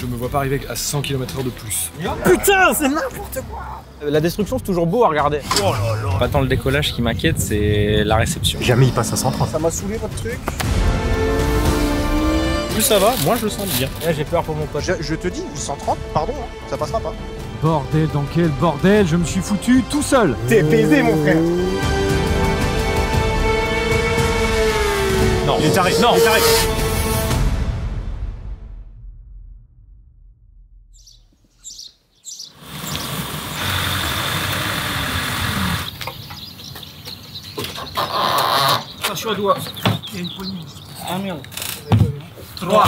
Je me vois pas arriver à 100 km/h de plus. Putain, c'est n'importe quoi. La destruction, c'est toujours beau à regarder. Oh là là. Pas tant le décollage qui m'inquiète, c'est la réception. Jamais il passe à 130. Ça m'a saoulé votre truc. Plus ça va, moi je le sens bien. Là, j'ai peur pour mon pote. Je te dis, 130, pardon, hein, ça passera pas. Bordel, dans quel bordel? Je me suis foutu tout seul. T'es baisé, mon frère. Non, il est taré. Non, il est taré. Attention à doigt. Il y a une poignée. Ah merde. 3.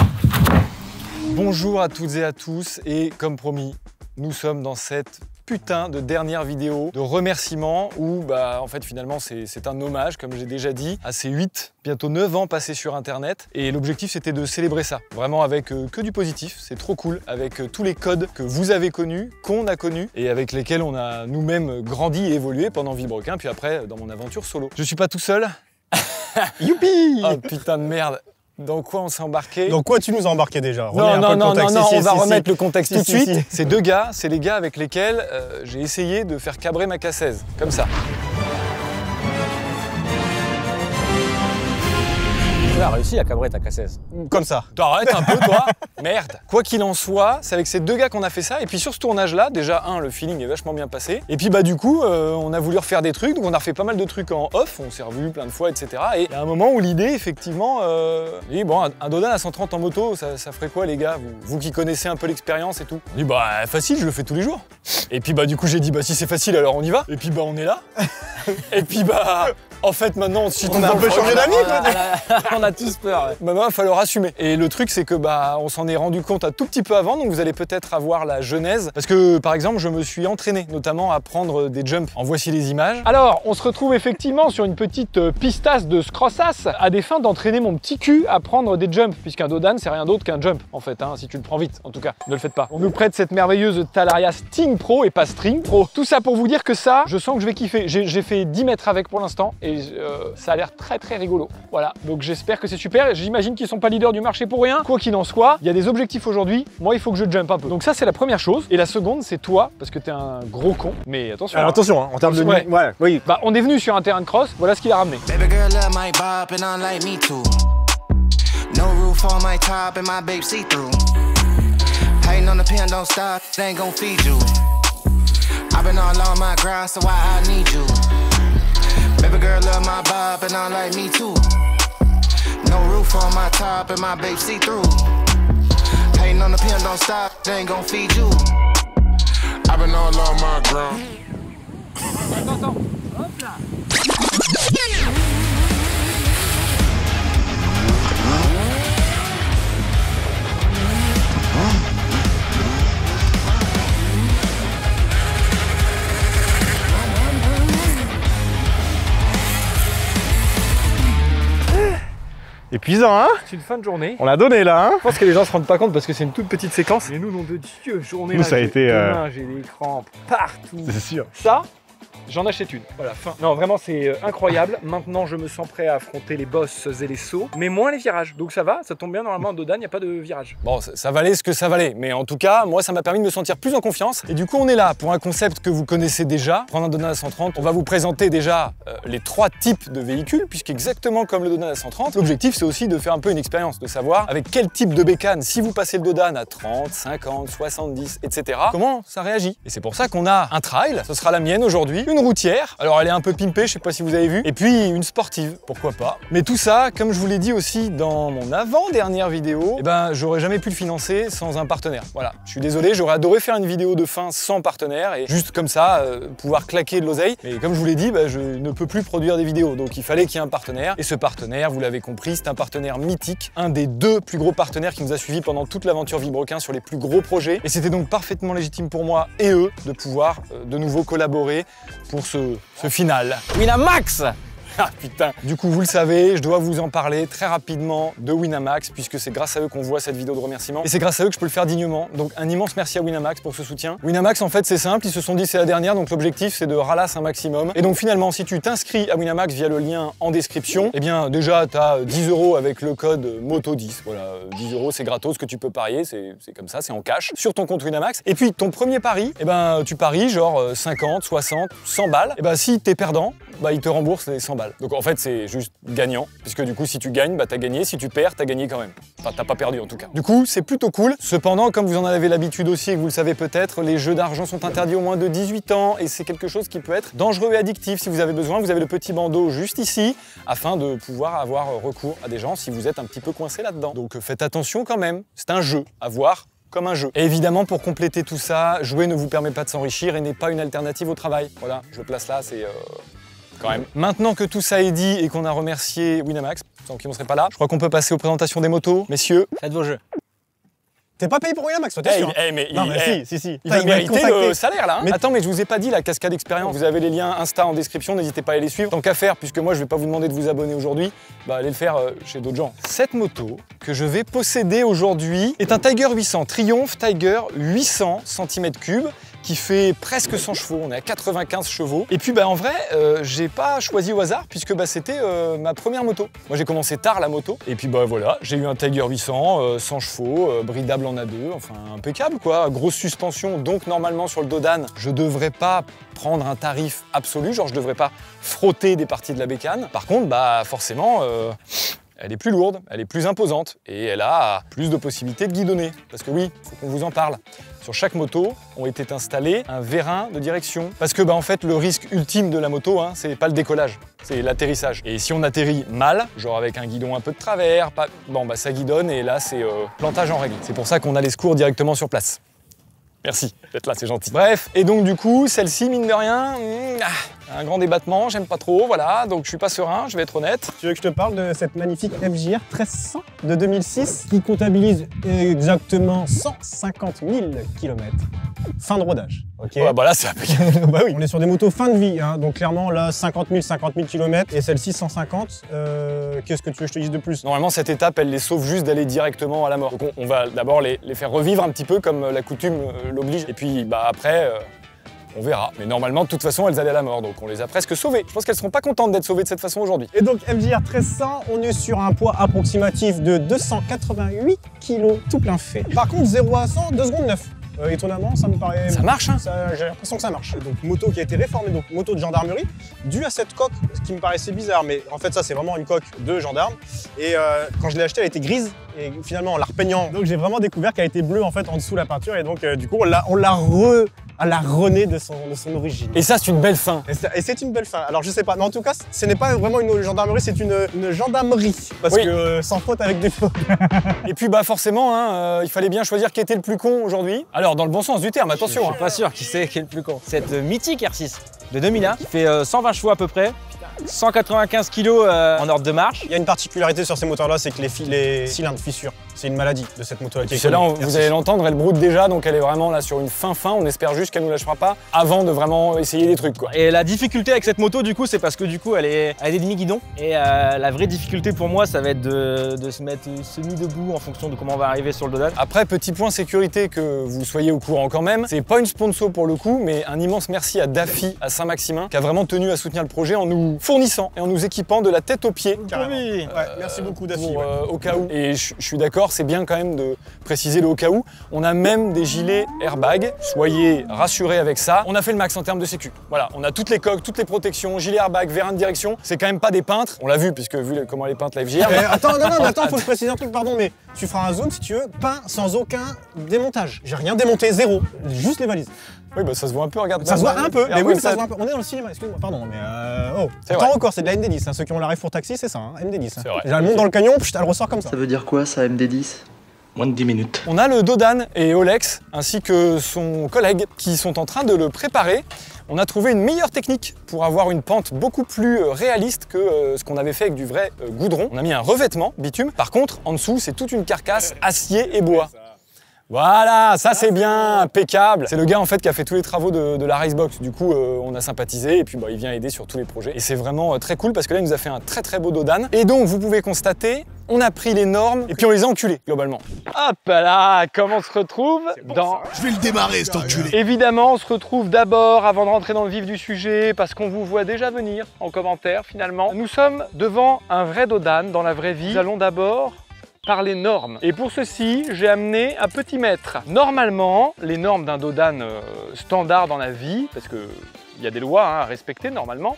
Bonjour à toutes et à tous, et comme promis, nous sommes dans cette putain de dernière vidéo de remerciements où en fait finalement c'est un hommage, comme j'ai déjà dit, à ces 8, bientôt 9 ans passés sur internet, et l'objectif c'était de célébrer ça, vraiment avec que du positif, c'est trop cool, avec tous les codes que vous avez connus, qu'on a connus, et avec lesquels on a nous-mêmes grandi et évolué pendant Villebrequin, puis après dans mon aventure solo. Je suis pas tout seul. Youpi. Oh putain de merde. Dans quoi on s'est embarqué? Dans quoi tu nous as embarqué déjà? Non, on va remettre le contexte tout de suite. Ces deux gars, c'est les gars avec lesquels j'ai essayé de faire cabrer ma K16, comme ça. Tu as réussi à cabrer ta K16. Comme ça. T'arrêtes un peu, toi. Merde. Quoi qu'il en soit, c'est avec ces deux gars qu'on a fait ça. Et puis sur ce tournage-là, déjà, le feeling est vachement bien passé. Et puis du coup, on a voulu refaire des trucs. Donc on a refait pas mal de trucs en off. On s'est revus plein de fois, etc. Et il y a un moment où l'idée, effectivement, un Dodan à 130 en moto, ça ferait quoi, les gars, vous qui connaissez un peu l'expérience et tout? On dit, facile, je le fais tous les jours. Et puis du coup, j'ai dit, si c'est facile, alors on y va. Et puis on est là. Et puis en fait, maintenant, on a un peu changé d'amis, quoi. On a tous peur. Ouais. Maintenant, il va falloir assumer. Et le truc, c'est que on s'en est rendu compte un tout petit peu avant, donc vous allez peut-être avoir la genèse. Parce que, par exemple, je me suis entraîné, notamment à prendre des jumps. En voici les images. Alors, on se retrouve effectivement sur une petite pistasse de scrossasse à des fins d'entraîner mon petit cul à prendre des jumps, puisqu'un Dodan, c'est rien d'autre qu'un jump, en fait, hein, si tu le prends vite, en tout cas. Ne le faites pas. On nous prête cette merveilleuse Talaria Sting Pro et pas String Pro. Tout ça pour vous dire que ça, je sens que je vais kiffer. J'ai fait 10 mètres avec pour l'instant, et ça a l'air très très rigolo. Voilà, donc j'espère que c'est super. J'imagine qu'ils sont pas leaders du marché pour rien. Quoi qu'il en soit, il y a des objectifs aujourd'hui. Moi, il faut que je jump un peu. Donc ça, c'est la première chose. Et la seconde, c'est toi, parce que t'es un gros con. Mais attention. Alors attention, hein, en termes de... Ouais. Ouais, oui. On est venu sur un terrain de cross. Voilà ce qu'il a ramené. Baby girl love my bop and I like me too. No roof on my top and my babe see through. Hating on the pen, don't stop, they ain't gon' feed you. I've been all on my grind, so why I need you. Baby girl love my bop and I like me too. No roof on my top and my babe see through. Hating on the pen, don't stop, they ain't gon' feed you. I've been all on my grind. Attends, hop là. Épuisant, hein? C'est une fin de journée. On l'a donné là, hein? Je pense que les gens se rendent pas compte parce que c'est une toute petite séquence. Mais nous, nom de Dieu, journée Nous, là, ça a été, j'ai des crampes partout. C'est sûr. Ça, j'en achète une. Voilà, fin. Non, vraiment, c'est incroyable. Maintenant, je me sens prêt à affronter les bosses et les sauts, mais moins les virages. Donc ça va, ça tombe bien. Normalement, en Dodan, il n'y a pas de virage. Bon, ça valait ce que ça valait. Mais en tout cas, moi, ça m'a permis de me sentir plus en confiance. Et du coup, on est là pour un concept que vous connaissez déjà. Prendre un Dodan à 130. On va vous présenter déjà les 3 types de véhicules, puisqu'exactement comme le Dodan à 130, l'objectif, c'est aussi de faire un peu une expérience, de savoir avec quel type de bécane, si vous passez le Dodan à 30, 50, 70, etc., comment ça réagit. Et c'est pour ça qu'on a un trail, ce sera la mienne aujourd'hui, une routière. Alors elle est un peu pimpée, je sais pas si vous avez vu, et puis une sportive, pourquoi pas. Mais tout ça, comme je vous l'ai dit aussi dans mon avant-dernière vidéo, j'aurais jamais pu le financer sans un partenaire. Voilà, je suis désolé, j'aurais adoré faire une vidéo de fin sans partenaire et juste comme ça, pouvoir claquer de l'oseille. Mais comme je vous l'ai dit, je ne peux plus produire des vidéos, donc il fallait qu'il y ait un partenaire. Et ce partenaire, vous l'avez compris, c'est un partenaire mythique, un des 2 plus gros partenaires qui nous a suivis pendant toute l'aventure Villebrequin sur les plus gros projets. Et c'était donc parfaitement légitime pour moi et eux de pouvoir de nouveau collaborer pour ce final. Winamax. Ah putain. Du coup, vous le savez, je dois vous en parler très rapidement de Winamax, puisque c'est grâce à eux qu'on voit cette vidéo de remerciement. Et c'est grâce à eux que je peux le faire dignement. Donc un immense merci à Winamax pour ce soutien. Winamax, en fait, c'est simple, ils se sont dit c'est la dernière, donc l'objectif c'est de ralasser un maximum. Et donc finalement, si tu t'inscris à Winamax via le lien en description, eh bien déjà, tu as 10 € avec le code MOTO10. Voilà, 10 €, c'est gratos que tu peux parier, c'est comme ça, c'est en cash, sur ton compte Winamax. Et puis ton premier pari, eh ben, tu paries genre 50, 60, 100 balles. Et ben si t'es perdant, bah, il te rembourse les 100 balles. Donc en fait, c'est juste gagnant, puisque du coup, si tu gagnes, bah, t'as gagné. Si tu perds, t'as gagné quand même. Enfin, t'as pas perdu en tout cas. Du coup, c'est plutôt cool. Cependant, comme vous en avez l'habitude aussi et que vous le savez peut-être, les jeux d'argent sont interdits aux moins de 18 ans et c'est quelque chose qui peut être dangereux et addictif. Si vous avez besoin, vous avez le petit bandeau juste ici, afin de pouvoir avoir recours à des gens si vous êtes un petit peu coincé là-dedans. Donc faites attention quand même. C'est un jeu à voir comme un jeu. Et évidemment, pour compléter tout ça, jouer ne vous permet pas de s'enrichir et n'est pas une alternative au travail. Voilà, je le place là, c'est... quand même. Maintenant que tout ça est dit et qu'on a remercié Winamax, sans qui on serait pas là, je crois qu'on peut passer aux présentations des motos. Messieurs, faites vos jeux. T'es pas payé pour Winamax, toi, t'es sûr? Si. Il va mériter le salaire là. Hein. Attends, mais je vous ai pas dit la cascade expérience. Vous avez les liens Insta en description, n'hésitez pas à les suivre. Tant qu'à faire, puisque moi je vais pas vous demander de vous abonner aujourd'hui, bah allez le faire chez d'autres gens. Cette moto que je vais posséder aujourd'hui est un Tiger 800, Triumph Tiger 800 cm3, qui fait presque 100 chevaux, on est à 95 chevaux. Et puis bah en vrai, j'ai pas choisi au hasard puisque bah, c'était ma première moto. Moi j'ai commencé tard la moto, et puis bah voilà, j'ai eu un Tiger 800, 100 chevaux, bridable en A2, enfin impeccable quoi, grosse suspension, donc normalement sur le dos d'âne, je devrais pas prendre un tarif absolu, genre je devrais pas frotter des parties de la bécane. Par contre, bah forcément, elle est plus lourde, elle est plus imposante, et elle a plus de possibilités de guidonner. Parce que oui, il faut qu'on vous en parle. Sur chaque moto ont été installés un vérin de direction. Parce que bah, en fait, le risque ultime de la moto, hein, c'est pas le décollage, c'est l'atterrissage. Et si on atterrit mal, genre avec un guidon un peu de travers, bon bah ça guidonne et là c'est plantage en règle. C'est pour ça qu'on a les secours directement sur place. Merci d'être là, c'est gentil. Bref, et donc du coup, celle-ci, mine de rien, un grand débattement, j'aime pas trop, voilà, donc je suis pas serein, je vais être honnête. Tu veux que je te parle de cette magnifique FJR 1300 de 2006 qui comptabilise exactement 150 000 km. Fin de rodage. Ok. Ouais, bah là, c'est impeccable. Bah oui, on est sur des motos fin de vie, hein, donc clairement là 50 000 km et celle-ci 150. Qu'est-ce que tu veux que je te dise de plus? Normalement, cette étape, elle les sauve juste d'aller directement à la mort. Donc on va d'abord les faire revivre un petit peu comme la coutume l'oblige, et puis bah après... on verra. Mais normalement, de toute façon, elles allaient à la mort, donc on les a presque sauvées. Je pense qu'elles seront pas contentes d'être sauvées de cette façon aujourd'hui. Et donc, FJR 1300, on est sur un poids approximatif de 288 kg tout plein fait. Par contre, 0 à 100, 2 secondes 9. Étonnamment, ça me paraît... Ça marche, hein? J'ai l'impression que ça marche. Donc, moto qui a été réformée, donc moto de gendarmerie, due à cette coque, ce qui me paraissait bizarre, mais en fait, ça, c'est vraiment une coque de gendarme. Et quand je l'ai achetée, elle était grise, et finalement, en la repeignant, donc j'ai vraiment découvert qu'elle était bleue, en fait, en dessous de la peinture, et donc, du coup, on l'a rené de son origine. Et ça, c'est une belle fin. Et c'est une belle fin. Alors, je sais pas, mais en tout cas, ce n'est pas vraiment une gendarmerie, c'est une gendarmerie. Parce oui. que sans faute avec des fautes. Et puis, bah forcément, hein, il fallait bien choisir qui était le plus con aujourd'hui. Alors, dans le bon sens du terme, attention. Je suis pas sûr qui c'est qui est le plus con. Cette mythique R6 de 2001 qui fait 120 chevaux à peu près, 195 kg en ordre de marche. Il y a une particularité sur ces moteurs-là, c'est que les cylindres fissurent. C'est une maladie de cette moto-là. Celle-là, vous allez l'entendre, elle broute déjà, donc elle est vraiment là sur une fin. On espère juste qu'elle nous lâchera pas avant de vraiment essayer des trucs, quoi. Et la difficulté avec cette moto, du coup, c'est parce que du coup, elle est demi-guidon. Et la vraie difficulté pour moi, ça va être de se mettre semi-debout en fonction de comment on va arriver sur le dos d'âne. Après, petit point sécurité que vous soyez au courant quand même, c'est pas une sponsor pour le coup, mais un immense merci à Daffy, à Saint-Maximin, qui a vraiment tenu à soutenir le projet en nous fournissant et en nous équipant de la tête aux pieds. Carrément. Ouais, merci beaucoup Daffy. Au cas où. Et je suis d'accord, c'est bien quand même de préciser le au cas où. On a même des gilets airbag. Soyez rassurés avec ça. On a fait le max en termes de sécu. Voilà, on a toutes les coques, toutes les protections, gilets airbag, vérin de direction. C'est quand même pas des peintres. On l'a vu puisque vu comment elle est peinte la FJR. Attends, faut que je précise un truc, pardon, mais tu feras un zone si tu veux, peint sans aucun démontage. J'ai rien démonté, zéro. Juste les valises. Oui, bah ça se voit un peu, regarde. Ça se voit un peu, mais oui, ça se voit un peu. On est dans le cinéma, excuse-moi, pardon, mais temps encore, c'est de la MD10, hein. Ceux qui ont la ref pour taxi, c'est ça, hein, MD10. C'est vrai. Elle monte dans le canyon, elle ressort comme ça. Ça veut dire quoi ça, MD10? Moins de 10 minutes. On a le Dodan et Olex, ainsi que son collègue, qui sont en train de le préparer. On a trouvé une meilleure technique pour avoir une pente beaucoup plus réaliste que ce qu'on avait fait avec du vrai goudron. On a mis un revêtement bitume. Par contre, en dessous, c'est toute une carcasse acier et bois. Voilà, ça c'est bien, impeccable. C'est le gars en fait qui a fait tous les travaux de la Racebox. Du coup, on a sympathisé et puis bah, il vient aider sur tous les projets. Et c'est vraiment très cool parce que là, il nous a fait un très beau dodan. Et donc, vous pouvez constater, on a pris les normes et puis on les a enculés globalement. Hop là, comment on se retrouve dans... Je vais le démarrer cet enculé. Évidemment, on se retrouve d'abord, avant de rentrer dans le vif du sujet, parce qu'on vous voit déjà venir en commentaire finalement. Nous sommes devant un vrai dodan dans la vraie vie. Nous allons d'abord par les normes. Et pour ceci, j'ai amené un petit mètre. Normalement, les normes d'un dodan standard dans la vie, parce qu'il y a des lois à respecter normalement,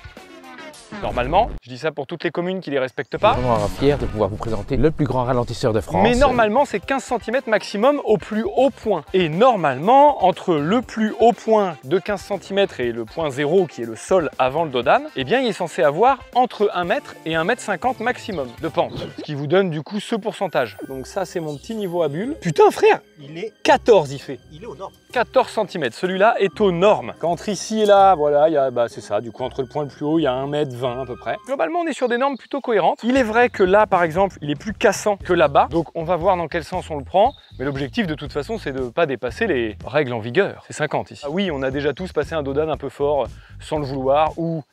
je dis ça pour toutes les communes qui ne les respectent pas. Je suis vraiment fier de pouvoir vous présenter le plus grand ralentisseur de France. Mais normalement, c'est 15 cm maximum au plus haut point. Et normalement, entre le plus haut point de 15 cm et le point 0, qui est le sol avant le dodan, eh bien, il est censé avoir entre 1 mètre et 1,50 m maximum de pente. Ce qui vous donne du coup ce pourcentage. Donc ça, c'est mon petit niveau à bulle. Putain, frère, Il est 14, il fait. aux normes. 14 cm. Celui-là est aux normes. Entre ici et là, voilà, il y a, c'est ça. Du coup, entre le point le plus haut, il y a 1,20 m à peu près. Globalement, on est sur des normes plutôt cohérentes. Il est vrai que là, par exemple, il est plus cassant que là-bas. Donc, on va voir dans quel sens on le prend. Mais l'objectif, de toute façon, c'est de ne pas dépasser les règles en vigueur. C'est 50 ici. Ah oui, on a déjà tous passé un dodan un peu fort sans le vouloir ou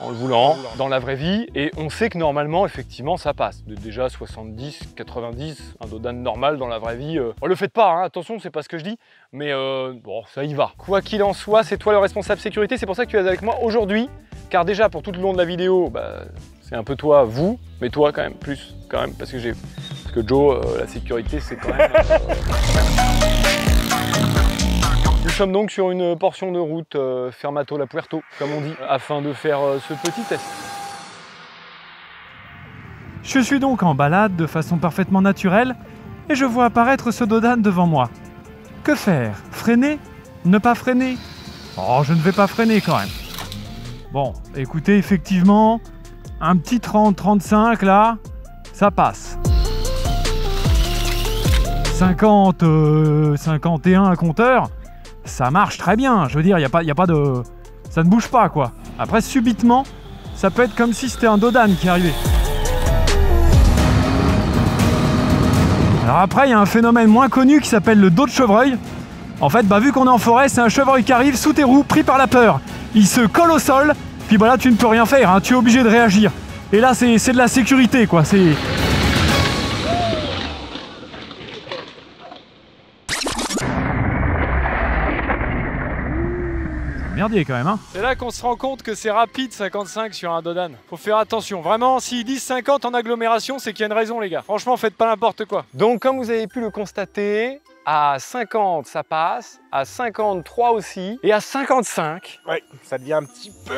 en le voulant dans la vraie vie, et on sait que normalement effectivement ça passe de déjà 70, 90, un dodan normal dans la vraie vie. Le faites pas, hein, attention, c'est pas ce que je dis, mais bon, ça y va. Quoi qu'il en soit, c'est toi le responsable sécurité, c'est pour ça que tu es avec moi aujourd'hui, car déjà pour tout le long de la vidéo, c'est un peu toi, vous, mais toi quand même, plus quand même, parce que Joe, la sécurité c'est quand même... Nous sommes donc sur une portion de route Fermato-La Puerto, comme on dit, afin de faire ce petit test. Je suis donc en balade de façon parfaitement naturelle et je vois apparaître ce dodan devant moi. Que faire? Freiner? Ne pas freiner? Oh, je ne vais pas freiner quand même. Bon, écoutez, effectivement, un petit 30-35 là, ça passe. 50, 51 à compteur, ça marche très bien. Je veux dire, y a pas de... ça ne bouge pas, quoi. Après, subitement, ça peut être comme si c'était un dodan qui arrivait. Alors après, il y a un phénomène moins connu qui s'appelle le dos de chevreuil. En fait, vu qu'on est en forêt, c'est un chevreuil qui arrive sous tes roues, pris par la peur. Il se colle au sol, puis là, tu ne peux rien faire, hein, tu es obligé de réagir. Et là, c'est de la sécurité, quoi. C'est... merdier quand même, hein. C'est là qu'on se rend compte que c'est rapide 55 sur un dodan. Faut faire attention. Vraiment, s'ils disent 50 en agglomération, c'est qu'il y a une raison, les gars. Franchement, faites pas n'importe quoi. Donc, comme vous avez pu le constater, à 50, ça passe, à 53 aussi, et à 55... Ouais, ça devient un petit peu...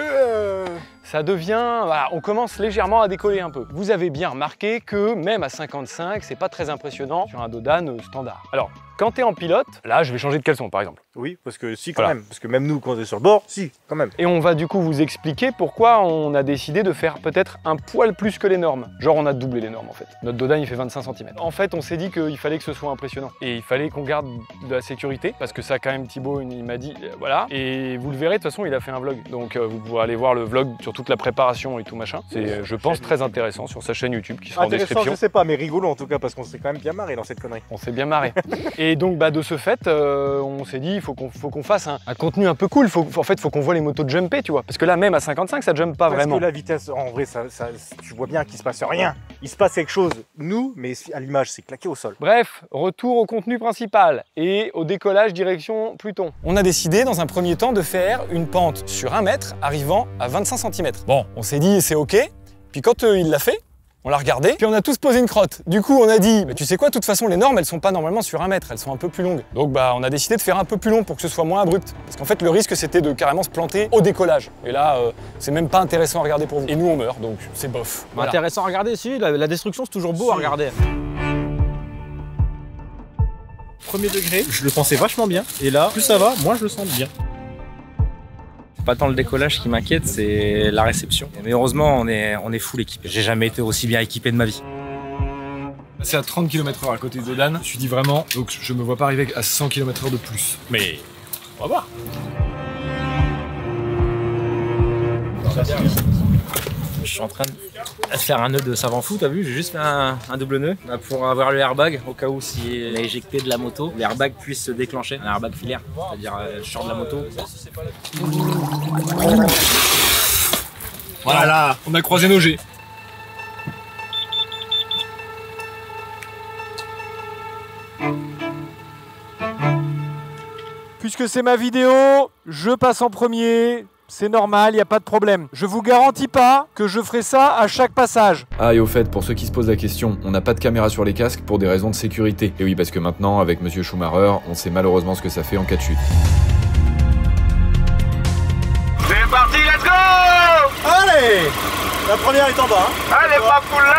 Ça devient... Voilà, on commence légèrement à décoller un peu. Vous avez bien remarqué que même à 55, c'est pas très impressionnant sur un dodan standard. Alors, quand tu es en pilote, là, je vais changer de caleçon, par exemple. Oui, parce que si, quand même. Parce que même nous, quand on est sur le bord, si, quand même. Et on va du coup vous expliquer pourquoi on a décidé de faire peut-être un poil plus que les normes. Genre, on a doublé les normes, en fait. Notre dodan, il fait 25 cm. En fait, on s'est dit qu'il fallait que ce soit impressionnant. Et il fallait qu'on garde de la sécurité, parce que ça, quand même, Thibaut, il m'a dit, voilà. Et vous le verrez, de toute façon, il a fait un vlog. Donc, vous pourrez aller voir le vlog sur toute la préparation et tout machin. C'est, je pense, très intéressant sur sa chaîne YouTube, qui sera en description. Je sais pas, mais rigolo, en tout cas, parce qu'on s'est quand même bien marré dans cette connerie. On s'est bien marré. Et donc, de ce fait, on s'est dit, il faut qu'on fasse un contenu un peu cool. En fait, il faut qu'on voit les motos jumper, tu vois. Parce que là, même à 55, ça jump pas vraiment. Parce que la vitesse, en vrai, tu vois bien qu'il se passe rien. Il se passe quelque chose, nous, mais à l'image, c'est claqué au sol. Bref, retour au contenu principal et au décollage direction Pluton. On a décidé, dans un premier temps, de faire une pente sur 1 mètre, arrivant à 25 cm. Bon, on s'est dit, c'est OK. Puis quand il l'a fait, on l'a regardé, puis on a tous posé une crotte. Du coup, on a dit, tu sais quoi, de toute façon, les normes, elles sont pas normalement sur 1 mètre, elles sont un peu plus longues. Donc, on a décidé de faire un peu plus long pour que ce soit moins abrupt. Parce qu'en fait, le risque, c'était de carrément se planter au décollage. Et là, c'est même pas intéressant à regarder pour vous. Et nous, on meurt, donc c'est bof. Voilà. Intéressant à regarder, si, la destruction, c'est toujours beau à regarder. Premier degré, je le pensais vachement bien. Et là, plus ça va, moins je le sens bien. Pas tant le décollage qui m'inquiète, c'est la réception. Mais heureusement, on est full équipé. J'ai jamais été aussi bien équipé de ma vie. C'est à 30 km/h à côté de Dodan. Je me suis dit vraiment, donc je me vois pas arriver à 100 km/h de plus. Mais on va voir. Je suis en train de faire un nœud de savant fou, t'as vu? J'ai juste fait un double nœud pour avoir le airbag au cas où s'il est éjecté de la moto, l'airbag puisse se déclencher. Un airbag filaire, c'est-à-dire je sors de la moto. Voilà, on a croisé nos G. Puisque c'est ma vidéo, je passe en premier. C'est normal, il n'y a pas de problème. Je vous garantis pas que je ferai ça à chaque passage. Ah, et au fait, pour ceux qui se posent la question, on n'a pas de caméra sur les casques pour des raisons de sécurité. Et oui, parce que maintenant, avec Monsieur Schumacher, on sait malheureusement ce que ça fait en cas de chute. C'est parti, let's go! Allez! La première est en bas. Hein. Allez, pas pour la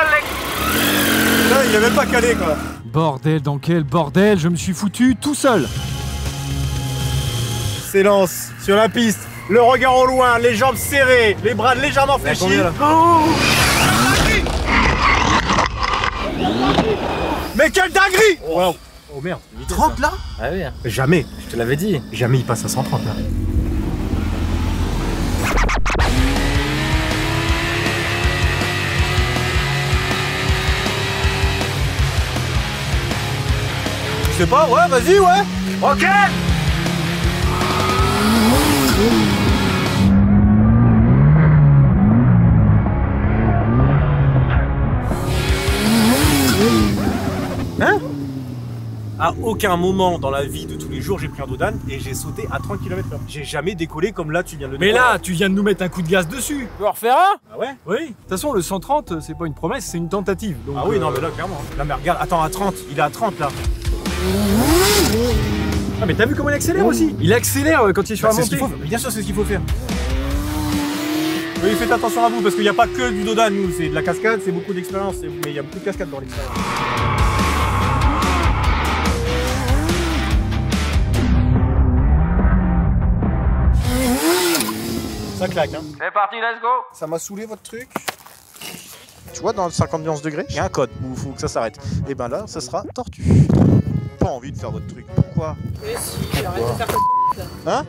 Là, il est même pas calé, quoi. Bordel, dans quel bordel, je me suis foutu tout seul. S'élance sur la piste. Le regard au loin, les jambes serrées, les bras légèrement fléchis. Mais quelle dinguerie! Wow. Oh merde. 30 là? Ah oui, Jamais. je te l'avais dit. Jamais il passe à 130 là. Je sais pas, ouais, vas-y, ouais. Ok! Hein? À aucun moment dans la vie de tous les jours, j'ai pris un dodan et j'ai sauté à 30 km/h. J'ai jamais décollé comme là, tu viens de le Mais décoller. là, tu viens de nous mettre un coup de gaz dessus. Tu peux en refaire un? Ah ouais? Oui. De toute façon, le 130, c'est pas une promesse, c'est une tentative. Donc, Ah oui, non, mais là, clairement. Là, mais regarde, attends, à 30, il est à 30 là. Ah, mais t'as vu comment il accélère aussi? Il accélère quand il est sur la C'est ce montée. qu'il faut, bien sûr, c'est ce qu'il faut faire. Oui, faites attention à vous parce qu'il n'y a pas que du dodan, nous, c'est de la cascade, c'est beaucoup d'expérience, mais il y a beaucoup de cascade dans l'expérience. Ça claque, hein. C'est parti, let's go! Ça m'a saoulé votre truc. Tu vois, dans le 50 degrés, il y a un code où il faut que ça s'arrête. Et ben là, ça sera tortue. Pas envie de faire votre truc. Pourquoi? Mais si, arrête de faire comme ça. Hein?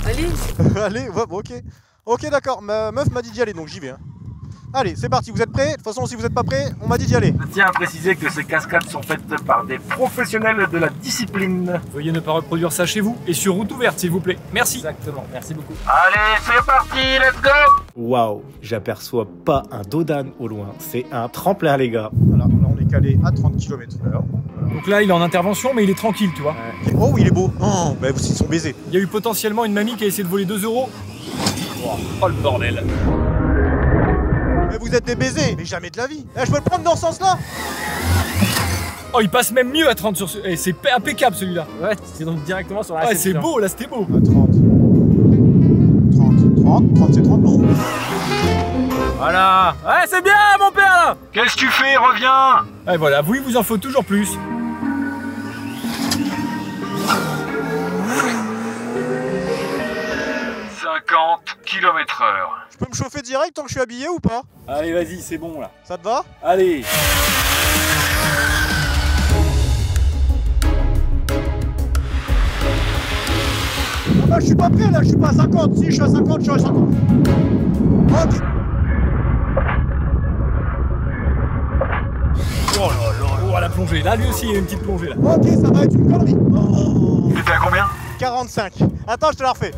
Allez. Allez, ouais, bon, ok. Ok, d'accord, ma meuf m'a dit d'y aller, donc j'y vais. Hein. Allez, c'est parti, vous êtes prêts? De toute façon, si vous n'êtes pas prêts, on m'a dit d'y aller. Je tiens à préciser que ces cascades sont faites par des professionnels de la discipline. Veuillez ne pas reproduire ça chez vous et sur route ouverte, s'il vous plaît. Merci. Exactement, merci beaucoup. Allez, c'est parti, let's go! Waouh, j'aperçois pas un dodan au loin, c'est un tremplin, les gars. Voilà, là on est calé à 30 km/h. Donc là, il est en intervention, mais il est tranquille, tu vois. Oh, il est beau. Oh, bah ils sont baisés. Il y a eu potentiellement une mamie qui a essayé de voler 2 €. Oh le bordel. Mais vous êtes des baisers, mais jamais de la vie. Eh, je peux le prendre dans ce sens-là? Oh, il passe même mieux à 30 sur ce. Eh, c'est impeccable celui-là. Ouais, c'est donc directement sur la Ah, c'est réception. beau, là, c'était beau. À 30. 30, c'est 30, non. Voilà. Ouais, c'est bien, mon père, là. Qu'est-ce que tu fais? Reviens! Et voilà, vous, il vous en faut toujours plus. km/h. Je peux me chauffer direct tant que je suis habillé ou pas? Allez, vas-y, c'est bon là. Ça te va? Allez. Ah bah je suis pas prêt là, je suis pas à 50. Si je suis à 50, je suis à 50. Ok. Oh là là, oh la plongée. Là, lui aussi, il y a une petite plongée là. Ok, ça va être une connerie. Oh. T'étais à combien? 45. Attends, je te la refais.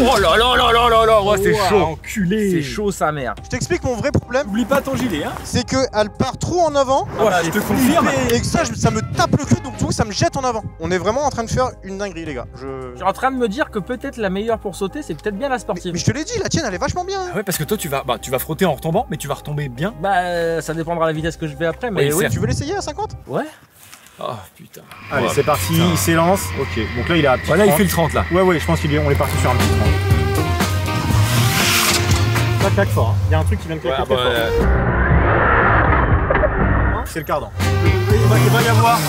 Oh là là là là là là, ouais, c'est Wow. chaud, enculé. C'est chaud, sa mère. Je t'explique mon vrai problème, N'oublie pas ton gilet, hein. c'est qu'elle part trop en avant. Oh, je te confirme. Et que ça me tape le cul, donc du coup ça me jette en avant. On est vraiment en train de faire une dinguerie, les gars. Je suis en train de me dire que peut-être la meilleure pour sauter, c'est peut-être bien la sportive. Mais je te l'ai dit, la tienne elle est vachement bien. Ah ouais, parce que toi, tu vas frotter en retombant, mais tu vas retomber bien. Bah, ça dépendra de la vitesse que je vais après, mais Oui, oui. certes. Tu veux l'essayer à 50? Ouais. Oh putain. Allez, Oh, c'est parti, putain. il s'élance. Ok, donc là il est à petit Voilà, il 30. fait le 30 là. Ouais, je pense qu'on est parti sur un petit 30. Ça claque fort, hein. Il y a un truc qui vient de claquer très fort. C'est le cardan. Il va y avoir.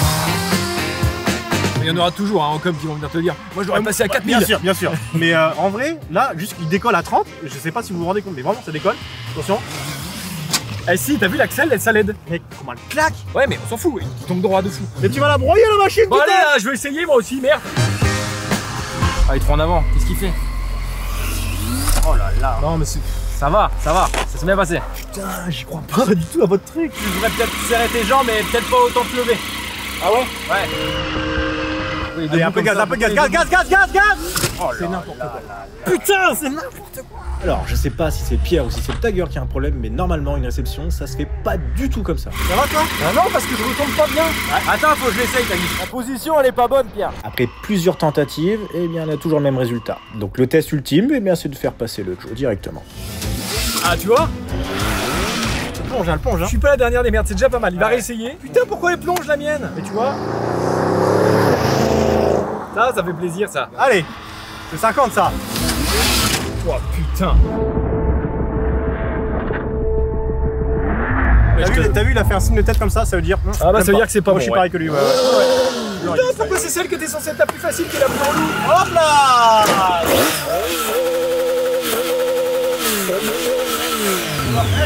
Il y en aura toujours en com qui vont venir te dire. Moi, je l'aurais passé à 4000. Bien sûr. Mais en vrai, là, juste il décolle à 30. Je sais pas si vous vous rendez compte, mais vraiment, ça décolle. Attention. Eh si, t'as vu l'axel, ça l'aide. Mec, comment elle claque? Ouais, mais on s'en fout, il tombe droit de fou. Mais tu vas la broyer la machine, Bon, putain! allez, là, je vais essayer moi aussi, merde. Ah, il est trop en avant, qu'est-ce qu'il fait? Oh là là. Non, mais ça va, ça s'est bien passé. Putain, j'y crois pas du tout à votre truc. Tu devrais peut-être serrer tes jambes, mais peut-être pas autant te lever. Ah ouais? Ouais. Oui, allez, un peu gaz, gaz! Oh c'est n'importe quoi. Putain, c'est n'importe quoi. Alors, je sais pas si c'est Pierre ou si c'est le Tiger qui a un problème, mais normalement, une réception, ça se fait pas du tout comme ça. Ça va, toi? Ah non, parce que je retombe pas bien. Ouais. Attends, faut que je l'essaye, Tanguy. La position, elle est pas bonne, Pierre. Après plusieurs tentatives, eh bien, on a toujours le même résultat. Donc, le test ultime, eh bien, c'est de faire passer le Joe directement. Ah, tu vois? Elle plonge, hein. Je suis pas la dernière des merdes, c'est déjà pas mal. Il va réessayer. Putain, pourquoi elle plonge la mienne? Et tu vois? Ça fait plaisir, ça. Allez, c'est 50, ça. Oh, putain. T'as vu, il a fait un signe de tête comme ça veut dire. Ah bah ça veut dire que c'est pas bon. Moi je suis pareil que lui, ouais. Putain, pourquoi c'est celle que t'es censée être la plus facile qui est la plus relou? Hop là!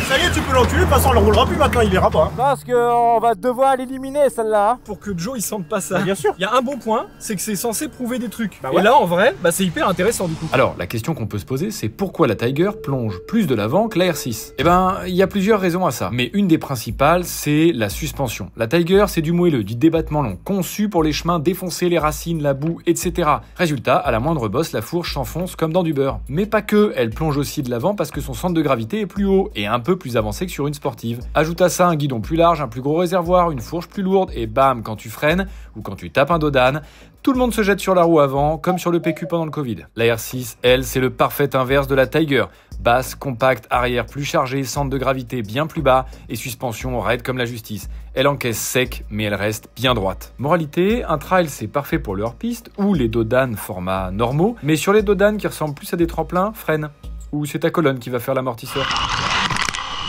Ça y est, tu peux l'enculer, de toute façon on le roulera plus maintenant, il verra pas. Parce qu'on va devoir l'éliminer celle-là. Pour que Joe il sente pas ça. Bah, bien sûr. Il y a un bon point, c'est que c'est censé prouver des trucs. Bah ouais. Et là en vrai, bah c'est hyper intéressant du coup. Alors, la question qu'on peut se poser, c'est pourquoi la Tiger plonge plus de l'avant que la R6? Eh ben, il y a plusieurs raisons à ça. Mais une des principales, c'est la suspension. La Tiger, c'est du moelleux, du débattement long, conçu pour les chemins défoncés, les racines, la boue, etc. Résultat, à la moindre bosse, la fourche s'enfonce comme dans du beurre. Mais pas que, elle plonge aussi de l'avant parce que son centre de gravité est plus haut et un peu plus avancé que sur une sportive. Ajoute à ça un guidon plus large, un plus gros réservoir, une fourche plus lourde et bam, quand tu freines ou quand tu tapes un dos d'âne, tout le monde se jette sur la roue avant, comme sur le PQ pendant le Covid. La R6, elle, c'est le parfait inverse de la Tiger. Basse, compacte, arrière plus chargé, centre de gravité bien plus bas et suspension raide comme la justice. Elle encaisse sec, mais elle reste bien droite. Moralité, un trail c'est parfait pour le hors-piste ou les dos d'âne format normaux, mais sur les dos d'âne qui ressemblent plus à des tremplins, freine. Ou c'est ta colonne qui va faire l'amortisseur.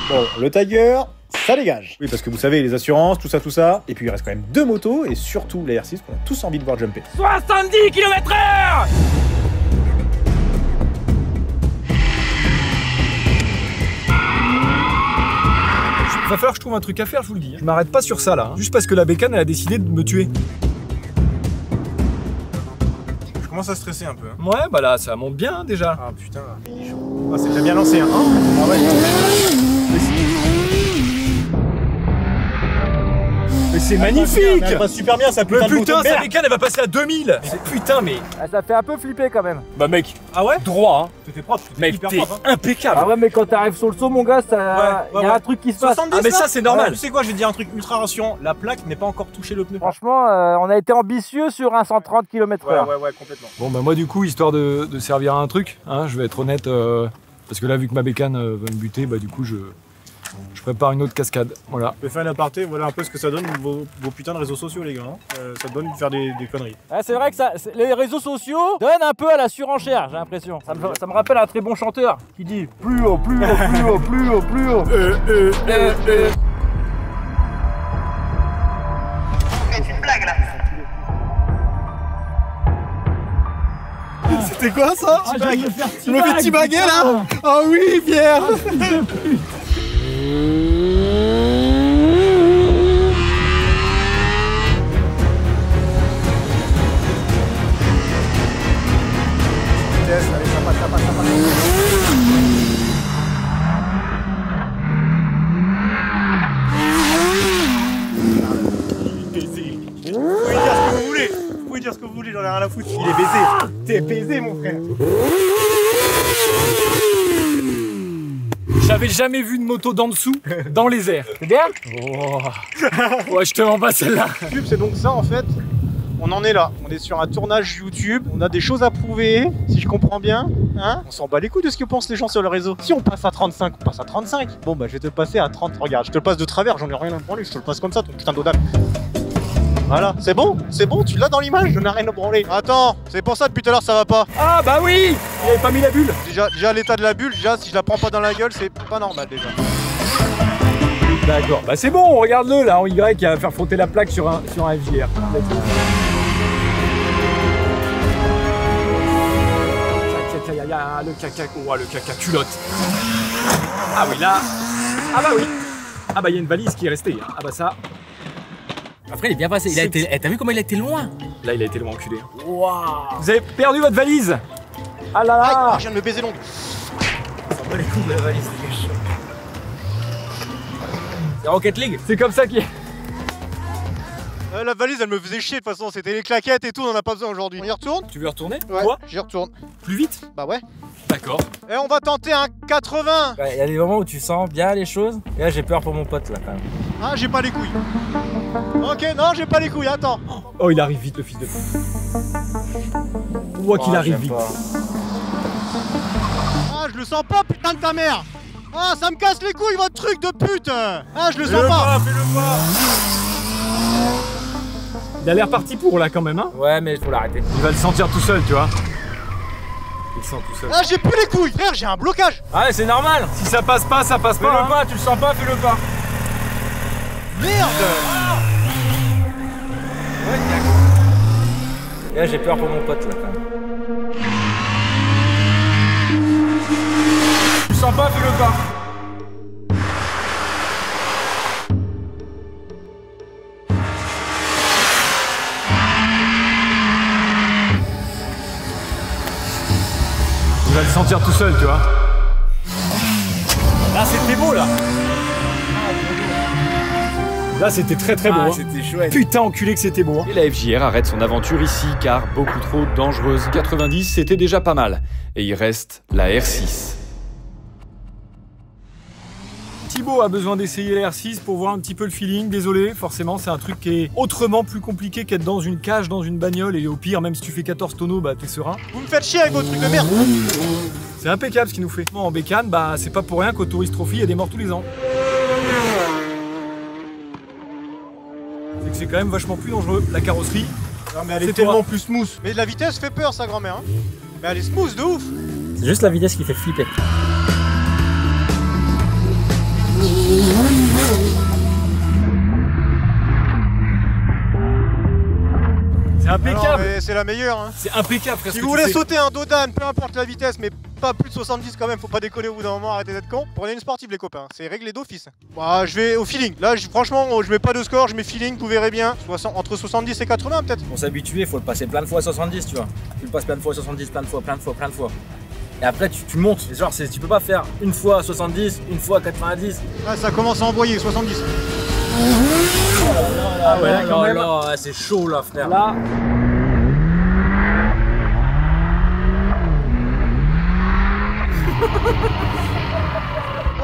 Bon, le Tiger, ça dégage. Oui, parce que vous savez, les assurances, tout ça. Et puis il reste quand même 2 motos et surtout la R6 qu'on a tous envie de voir jumper. 70 km/h. Va falloir que je trouve un truc à faire, je vous le dis. Je m'arrête pas sur ça là, juste parce que la bécane elle a décidé de me tuer. Je commence à stresser un peu. Hein. Ouais, bah là ça monte bien déjà. Ah putain, il est chaud. Ah, c'est déjà bien lancé, hein. Ah ouais. Mais c'est magnifique! Elle passe super bien, ça peut Mais putain, sa bécane elle va passer à 2000! Putain, mais. Ah, ça fait un peu flipper quand même. Bah, mec. Ah ouais? Droit, hein. C'était propre, Mec, t'es impeccable. Ah ouais, mais quand t'arrives sur le saut, mon gars, ça. Ouais, y a un truc qui se passe. 70, ah, mais ça, c'est normal. Tu sais quoi, je vais te dire un truc ultra rassurant. La plaque n'est pas encore touché le pneu. Franchement, on a été ambitieux sur un 130 km/h. Ouais, complètement. Bon, bah, moi, du coup, histoire de servir à un truc, hein, je vais être honnête, parce que là, vu que ma bécane va me buter, bah, du coup, je prépare une autre cascade. Voilà. Je vais faire un aparté, voilà un peu ce que ça donne vos putains de réseaux sociaux, les gars. Hein. Ça donne de faire des conneries. Ah, c'est vrai que les réseaux sociaux donnent un peu à la surenchère, j'ai l'impression. Ça me rappelle un très bon chanteur qui dit plus haut, plus haut, plus haut, plus haut, plus haut. C'est une blague là. C'était quoi ça? Tu me fais tibaguer là? Oh oui, Pierre. Allez, ça passe. Vous pouvez dire ce que vous voulez, j'en ai rien à foutre. Il est baisé. T'es baisé, mon frère. J'avais jamais vu une moto d'en dessous, dans les airs. C'est bien? Oh. Ouais, je te mens pas celle-là. YouTube, c'est donc ça en fait. On en est là, on est sur un tournage YouTube, on a des choses à prouver, si je comprends bien, hein. On s'en bat les couilles de ce que pensent les gens sur le réseau. Si on passe à 35, on passe à 35. Bon bah je vais te passer à 30, regarde, je te le passe de travers, j'en ai rien à branler, je te le passe comme ça, ton putain d'odal. Voilà, c'est bon, tu l'as dans l'image, j'en ai rien à branler. Attends, c'est pour ça depuis tout à l'heure ça va pas. Ah bah oui, il avait pas mis la bulle. Déjà l'état de la bulle, déjà si je la prends pas dans la gueule, c'est pas normal déjà. D'accord, bah c'est bon, regarde-le là en Y qui va faire frotter la plaque sur un FJR. le caca. Oh, le caca culotte. Ah oui, là. Ah bah oui. Ah bah il y a une valise qui est restée. Ah bah ça. Après, il est bien passé. Il a été. T'as vu comment il a été loin? Là, il a été loin enculé. Waouh. Vous avez perdu votre valise. Ah là là. Ah, je viens de me baiser l'ongle. Ça va les coups de la valise, c'est quelque chose. C'est Rocket League. C'est comme ça qu'il est. La valise, elle me faisait chier de toute façon. C'était les claquettes et tout, on en a pas besoin aujourd'hui. On y retourne? Tu veux retourner? Ouais, Toi j'y retourne. Plus vite? Bah ouais. D'accord. Et on va tenter un 80. Il y a des moments où tu sens bien les choses. Et là, j'ai peur pour mon pote là quand même. Ah, j'ai pas les couilles. Ok, non, j'ai pas les couilles, attends. Oh, il arrive vite le fils de pute. On voit qu'il arrive vite. Ah, je le sens pas, putain de ta mère. Ah, ça me casse les couilles, votre truc de pute. Ah, je le sens pas. Fais-le pas. Il a l'air parti pour là quand même, hein. Ouais, mais il faut l'arrêter. Il va le sentir tout seul, tu vois. Il le sent tout seul. Ah, j'ai plus les couilles, frère, j'ai un blocage. Ah, c'est normal. Si ça passe pas, ça passe pas. Fais-le pas, tu le sens pas, fais-le pas. Merde. Et là, j'ai peur pour mon pote là quand même. Tu le sens pas, fais-le pas. Il va le sentir tout seul, tu vois. Là, c'était beau, là. Là, c'était très beau. Hein. C'était chouette. Putain, enculé que c'était beau. Hein. Et la FJR arrête son aventure ici car beaucoup trop dangereuse. 90, c'était déjà pas mal. Et il reste la R6. Thibaut a besoin d'essayer la R6 pour voir un petit peu le feeling. Désolé, forcément, c'est un truc qui est autrement plus compliqué qu'être dans une cage, dans une bagnole. Et au pire, même si tu fais 14 tonneaux, bah t'es serein. Vous me faites chier avec vos trucs de merde. C'est impeccable ce qu'il nous fait. En bécane, bah c'est pas pour rien qu'au Tourist Trophy, il y a des morts tous les ans. C'est que c'est quand même vachement plus dangereux. La carrosserie. Non, mais elle est tellement plus smooth. Mais la vitesse fait peur, sa grand-mère. Hein. Mais elle est smooth de ouf. C'est juste la vitesse qui fait flipper. C'est impeccable. C'est la meilleure. Hein. C'est impeccable, frère. Si vous voulez sauter un Dodan, peu importe la vitesse, mais pas plus de 70 quand même, faut pas décoller au bout d'un moment, arrêtez d'être con. Prenez une sportive les copains, c'est réglé d'office. Bah, je vais au feeling. Là, franchement, je mets pas de score, je mets feeling, vous verrez bien. Entre 70 et 80 peut-être. Pour s'habituer, il faut le passer plein de fois à 70, tu vois. Tu le passes plein de fois à 70, plein de fois. Et après, tu montes. Genre, tu peux pas faire une fois à 70, une fois à 90. Ah, ça commence à envoyer, 70. Ah ouais, là, quand même. Là, c'est chaud là, frère. Là.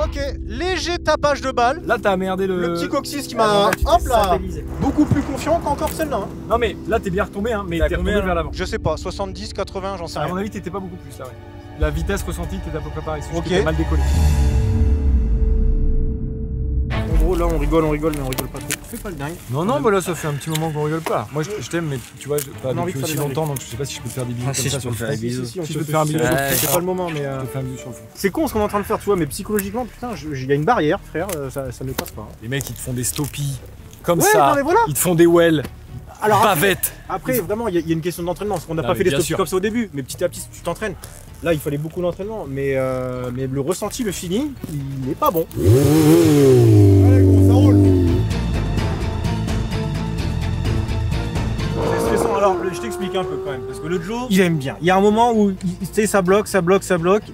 Ok, léger tapage de balle. Là, t'as merdé le petit coccyx qui m'a, hop là, beaucoup plus confiant qu'encore celle-là. Hein. Non mais là, t'es bien retombé, hein, mais t'es retombé vers l'avant. Je sais pas, 70, 80, j'en sais rien. À mon avis, t'étais pas beaucoup plus là, ouais. La vitesse ressentie, t'étais à peu près pareil. Ok. T'étais mal décollé. En gros, là, on rigole, mais on rigole pas trop. Fais pas le dingue. Non, bah là, ça fait un petit moment qu'on rigole pas. Moi, je t'aime, mais tu vois, pas depuis aussi longtemps, donc je sais pas si je peux te faire des bisous comme ça sur le front. Si, je peux te faire un bisou. C'est pas le moment, mais. Je peux te faire un bisou sur le front. C'est con ce qu'on est en train de faire, tu vois, mais psychologiquement, putain, il y a une barrière, frère, ça ne passe pas. Les mecs, ils te font des stoppies comme Ouais, ça. non, mais voilà. Ils te font des wells. Alors Bavette. Après, vraiment, il y a une question d'entraînement, parce qu'on n'a Non, pas mais fait des bien stoppies sûr. comme ça au début, mais petit à petit, tu t'entraînes. Là, il fallait beaucoup d'entraînement, mais le ressenti, le feeling, il n'est pas bon. Allez, gros, ça roule. C'est stressant. Alors, je t'explique un peu quand même, parce que le Joe, il aime bien. Il y a un moment où, tu sais, ça bloque,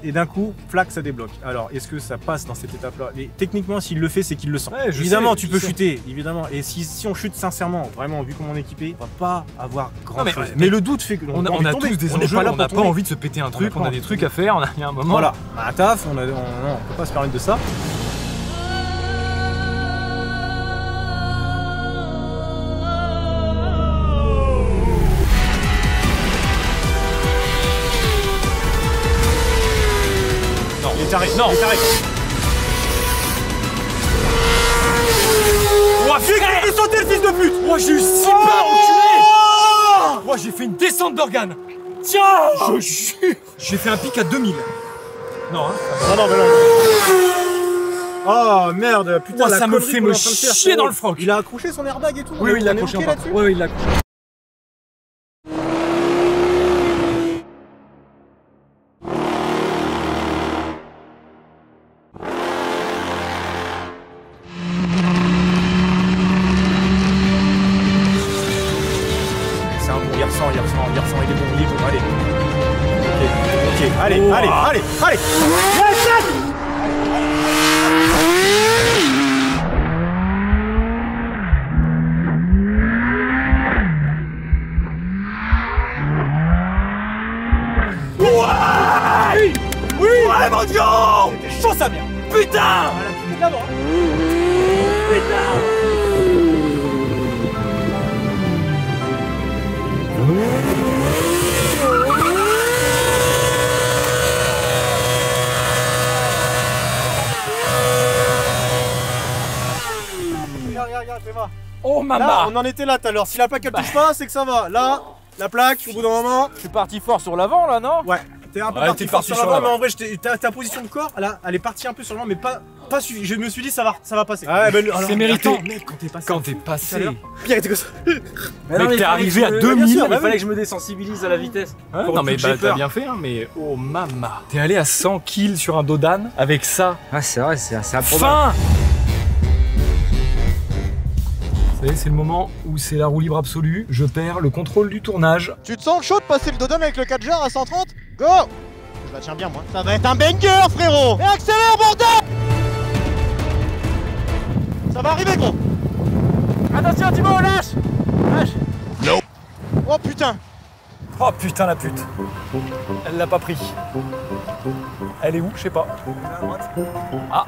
et d'un coup, flac, ça débloque. Alors, est-ce que ça passe dans cette étape-là? Et techniquement, s'il le fait, c'est qu'il le sent. Ouais, évidemment, sais, tu peux chuter, évidemment. Et si on chute sincèrement, vraiment, vu comment on est équipé, on va pas avoir grand-chose. Mais le doute fait que On a tous des enjeux, on n'a pas envie de se péter un truc, on a des trucs à faire, il y a un moment. Voilà, un taf, on peut pas se permettre de ça. Non, il est taré, non, il est taré. Ouah, fille, il peut sauter le fils de pute. Moi j'ai eu si peur, enculé. Moi j'ai fait une descente d'organes. Tiens, je jure. J'ai fait un pic à 2000. Non, hein. Non, mais non. Oh merde, putain, Moi, ça me fait me chier dans le froc. Il a accroché son airbag et tout. Oui, il l'a accroché en bas. Oui, il l'a accroché. Allez, allez, allez, allez. Oui, oui, ouais, mon Dieu. C'était chaud ça, bien. Putain. Regarde, fais-moi. Oh maman. Là, on en était là tout à l'heure. Si la plaque elle touche pas, c'est que ça va. Là, la plaque, au bout d'un moment. Je suis parti fort sur l'avant là, non? Ouais. T'es un peu parti fort sur l'avant, mais en vrai, ta position de corps, elle est partie un peu sur l'avant, mais pas suffisant. Je me suis dit, ça va passer. Ouais, ben, c'est mérité. Attends, mec, quand t'es passé. Pierre était comme ça. Mais t'es arrivé à 2000. Il fallait que je me désensibilise à la vitesse. Non, mais bah, t'as bien fait, hein, mais oh maman. T'es allé à 100 kills sur un Dodan avec ça. Ah, c'est vrai, c'est improbable. Fin. Vous savez, c'est le moment où c'est la roue libre absolue. Je perds le contrôle du tournage. Tu te sens chaud de passer le Dodan avec le 4 jar à 130? Go! Je la tiens bien, moi. Ça va être un banger, frérot! Et accélère, bordel! Ça va arriver, gros! Attention, Thibaut, lâche! Lâche! Non! Oh putain! Oh putain, la pute! Elle l'a pas pris. Elle est où? Je sais pas. Ah!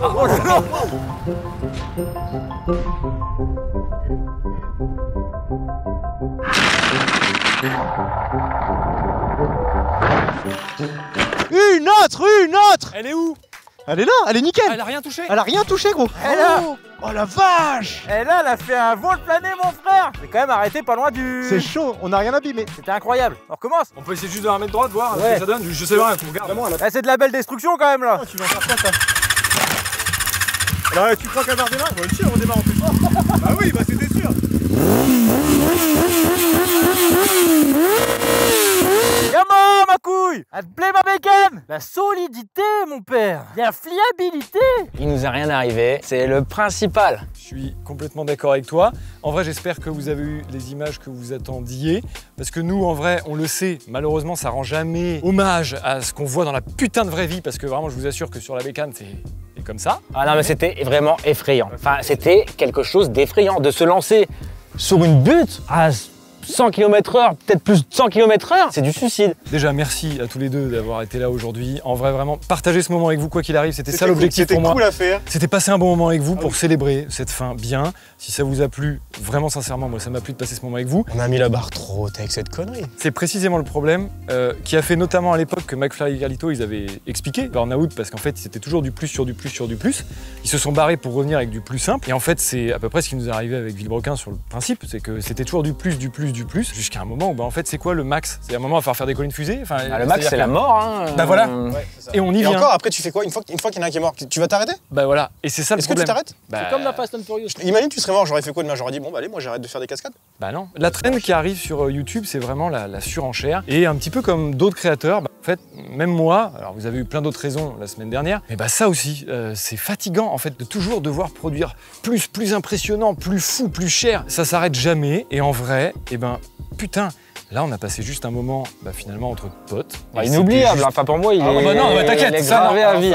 Oh là là! Une autre! Elle est où? Elle est là, elle est nickel! Elle a rien touché? Elle a rien touché, gros! Elle a... Oh la vache! Et là, elle a fait un vol plané, mon frère! J'ai quand même arrêté pas loin du... C'est chaud, on a rien abîmé. C'était incroyable. On recommence? On peut essayer juste de la remettre droite, voir ce Ouais. que ça donne. Je sais rien, tu regardes. Vraiment, elle a... Eh, c'est de la belle destruction quand même là! Tu vas faire quoi, ça? Là, tu crois qu'elle va redémarrer? Bon, on démarre en plus. Bah oui, bah c'était sûr! Comment, ma couille? Elle te plaît, ma bacon? La solidité, mon père! La fiabilité! Il nous est rien arrivé, c'est le principal. Je suis complètement d'accord avec toi. En vrai, j'espère que vous avez eu les images que vous attendiez. Parce que nous, en vrai, on le sait, malheureusement, ça rend jamais hommage à ce qu'on voit dans la putain de vraie vie. Parce que vraiment, je vous assure que sur la bécane, c'est comme ça. Ah non, mais c'était vraiment effrayant. Enfin, c'était quelque chose d'effrayant de se lancer sur une butte à 100 km/h, peut-être plus de 100 km/h, c'est du suicide. Déjà, merci à tous les deux d'avoir été là aujourd'hui. En vrai, vraiment, partager ce moment avec vous, quoi qu'il arrive, c'était ça l'objectif pour moi. C'était cool à faire. C'était passer un bon moment avec vous pour célébrer cette fin bien. Si ça vous a plu, vraiment sincèrement, moi ça m'a plu de passer ce moment avec vous. On a mis la barre trop haute avec cette connerie. C'est précisément le problème qui a fait notamment à l'époque que McFly et Carlito, ils avaient expliqué burn-out parce qu'en fait c'était toujours du plus sur du plus sur du plus. Ils se sont barrés pour revenir avec du plus simple. Et en fait c'est à peu près ce qui nous est arrivé avec Villebrequin sur le principe, c'est que c'était toujours du plus jusqu'à un moment où bah, en fait c'est quoi le max? C'est un moment à faire décoller une fusée. Enfin, le max c'est la mort. Hein, bah voilà. Ouais, et on y vient. Et encore après tu fais quoi une fois qu'il y en a un qui est mort? Tu vas t'arrêter? Bah voilà. Et c'est ça le problème. Est-ce que tu t'arrêtes? Bah, C'est comme la Fast and Furious. Imagine tu serais mort, j'aurais fait quoi demain? J'aurais dit bon bah allez moi j'arrête de faire des cascades. Bah non. La traîne qui arrive sur YouTube, c'est vraiment la surenchère. Et un petit peu comme d'autres créateurs, bah, en fait, même moi, alors vous avez eu plein d'autres raisons la semaine dernière, mais bah ça aussi, c'est fatigant en fait de toujours devoir produire plus impressionnant, plus fou, plus cher. Ça s'arrête jamais. Et en vrai, eh ben putain. Là, on a passé juste un moment, bah, finalement, entre potes. Bah, inoubliable, juste... enfin pour moi, il est. Bah non, bah, t'inquiète, ça gravé à vie.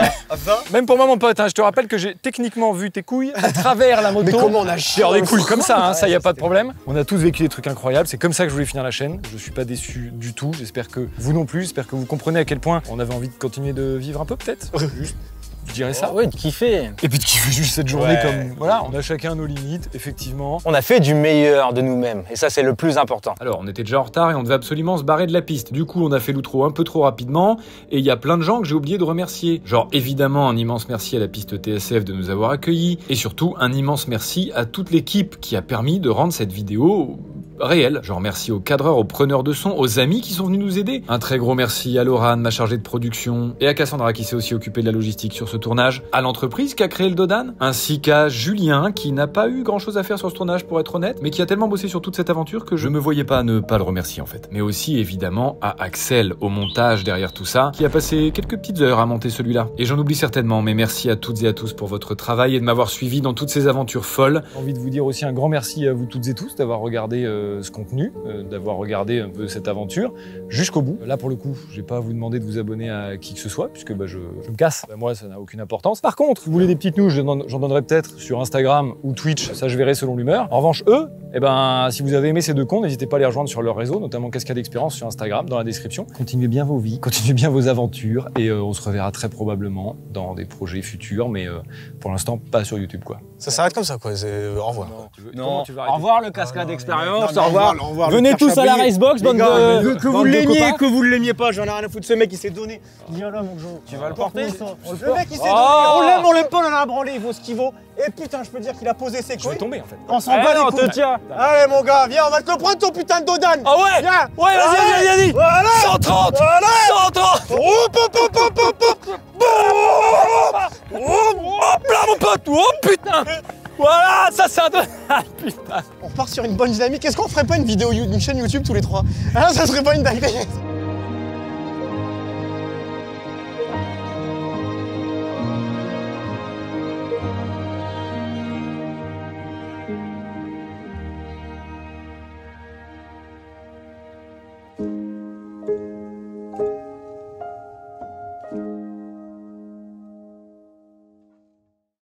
Même pour moi, mon pote, hein, je te rappelle que j'ai techniquement vu tes couilles à travers la moto. Mais comment on a chié des couilles comme ça, hein, ça y a pas de problème. On a tous vécu des trucs incroyables. C'est comme ça que je voulais finir la chaîne. Je suis pas déçu du tout. J'espère que vous non plus. J'espère que vous comprenez à quel point on avait envie de continuer de vivre un peu, peut-être. Juste. Je dirais ça. Oui, de kiffer. Et puis de kiffer juste cette journée comme... Voilà, on a chacun nos limites, effectivement. On a fait du meilleur de nous-mêmes. Et ça, c'est le plus important. Alors, on était déjà en retard et on devait absolument se barrer de la piste. Du coup, on a fait l'outro un peu trop rapidement. Et il y a plein de gens que j'ai oublié de remercier. Genre, évidemment, un immense merci à la piste TSF de nous avoir accueillis. Et surtout, un immense merci à toute l'équipe qui a permis de rendre cette vidéo... réel. Je remercie aux cadreurs, aux preneurs de son, aux amis qui sont venus nous aider. Un très gros merci à Laurane, ma chargée de production, et à Cassandra qui s'est aussi occupée de la logistique sur ce tournage, à l'entreprise qui a créé le Dodan, ainsi qu'à Julien qui n'a pas eu grand chose à faire sur ce tournage pour être honnête, mais qui a tellement bossé sur toute cette aventure que je me voyais pas ne pas le remercier en fait. Mais aussi évidemment à Axel au montage derrière tout ça, qui a passé quelques petites heures à monter celui-là. Et j'en oublie certainement, mais merci à toutes et à tous pour votre travail et de m'avoir suivi dans toutes ces aventures folles. J'ai envie de vous dire aussi un grand merci à vous toutes et tous d'avoir regardé ce contenu, d'avoir regardé un peu cette aventure jusqu'au bout. Là, pour le coup, je vais pas vous demander de vous abonner à qui que ce soit, puisque je me casse. Moi, ça n'a aucune importance. Par contre, vous voulez des petites news, j'en donnerai peut-être sur Instagram ou Twitch, ça je verrai selon l'humeur. En revanche, eux, si vous avez aimé ces deux comptes, n'hésitez pas à les rejoindre sur leur réseau, notamment Cascade Expérience sur Instagram, dans la description. Continuez bien vos vies, continuez bien vos aventures, et on se reverra très probablement dans des projets futurs, mais pour l'instant, pas sur YouTube, quoi. Ça s'arrête comme ça, quoi. Au revoir. Non, au revoir le Cascade Expérience, au revoir. Venez tous à la Racebox, bande de... Que vous l'aimiez, que vous l'aimiez pas, j'en ai rien à foutre. Ce mec, il s'est donné. Viens là, mon Jean. Tu vas le porter? Le mec, il s'est donné. On l'aime pas, on en a branlé, il vaut ce qu'il vaut. Et putain, je peux dire qu'il a posé ses couilles. Je vais tomber, en fait. On s'en bat les couilles. On te tient. Allez, mon gars, viens, on va te le prendre, ton putain de dodan. Ah ouais? Viens. Ouais, vas-y. Voilà. 130. Voilà. 130. Hop là, mon pote. Oh putain. Voilà, ça c'est un putain. On repart sur une bonne dynamique. Est-ce qu'on ferait pas une vidéo, une chaîne YouTube tous les trois? Hein, ça serait pas une dinguerie?